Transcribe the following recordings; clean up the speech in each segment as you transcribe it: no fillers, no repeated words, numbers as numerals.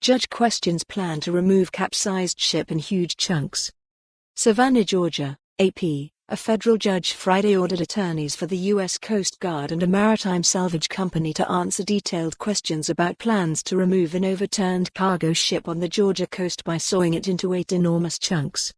Judge questions plan to remove capsized ship in huge chunks. Savannah, Georgia, AP. A federal judge Friday ordered attorneys for the U.S. Coast Guard and a maritime salvage company to answer detailed questions about plans to remove an overturned cargo ship on the Georgia coast by sawing it into 8 enormous chunks.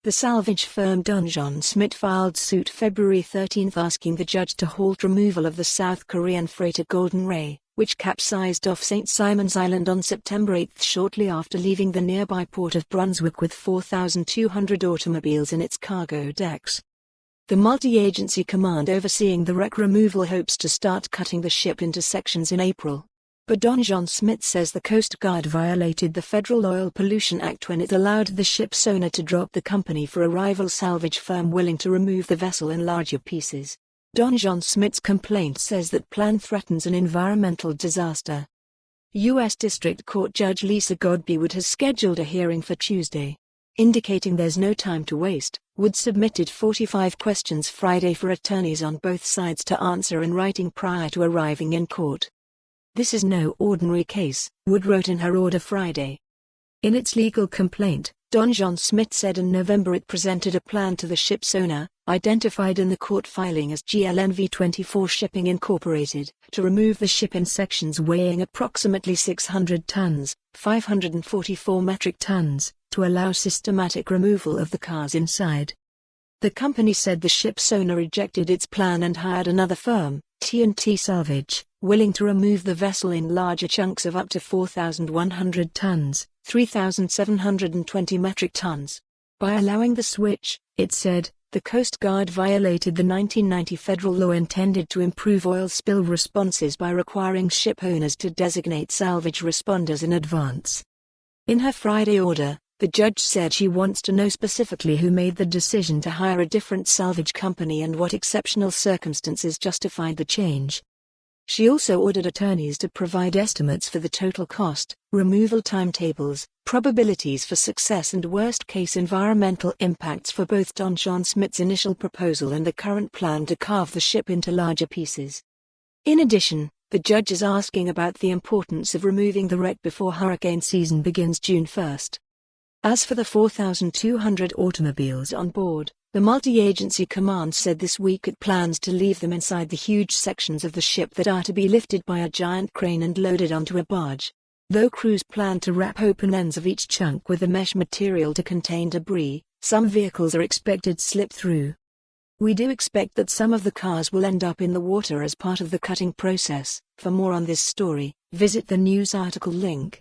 The salvage firm Donjon-SMIT filed suit February 13 asking the judge to halt removal of the South Korean freighter Golden Ray, which capsized off St. Simon's Island on September 8 shortly after leaving the nearby Port of Brunswick with 4,200 automobiles in its cargo decks. The multi-agency command overseeing the wreck removal hopes to start cutting the ship into sections in April. But Donjon-SMIT says the Coast Guard violated the Federal Oil Pollution Act when it allowed the ship's owner to drop the company for a rival salvage firm willing to remove the vessel in larger pieces. Donjon-SMIT's complaint says that plan threatens an environmental disaster. U.S. District Court Judge Lisa Godby has scheduled a hearing for Tuesday. Indicating there's no time to waste, Wood submitted 45 questions Friday for attorneys on both sides to answer in writing prior to arriving in court. "This is no ordinary case," Wood wrote in her order Friday. In its legal complaint, Donjon-SMIT said in November it presented a plan to the ship's owner, identified in the court filing as GLNV24 Shipping Incorporated, to remove the ship in sections weighing approximately 600 tons, 544 metric tons, to allow systematic removal of the cars inside. The company said the ship's owner rejected its plan and hired another firm, T&T Salvage, willing to remove the vessel in larger chunks of up to 4,100 tons, 3,720 metric tons. By allowing the switch, it said, the Coast Guard violated the 1990 federal law intended to improve oil spill responses by requiring ship owners to designate salvage responders in advance. In her Friday order, the judge said she wants to know specifically who made the decision to hire a different salvage company and what exceptional circumstances justified the change. She also ordered attorneys to provide estimates for the total cost, removal timetables, probabilities for success and worst-case environmental impacts for both Donjon-SMIT's initial proposal and the current plan to carve the ship into larger pieces. In addition, the judge is asking about the importance of removing the wreck before hurricane season begins June 1. As for the 4,200 automobiles on board, the multi-agency command said this week it plans to leave them inside the huge sections of the ship that are to be lifted by a giant crane and loaded onto a barge. Though crews plan to wrap open ends of each chunk with a mesh material to contain debris, some vehicles are expected to slip through. "We do expect that some of the cars will end up in the water as part of the cutting process." For more on this story, visit the news article link.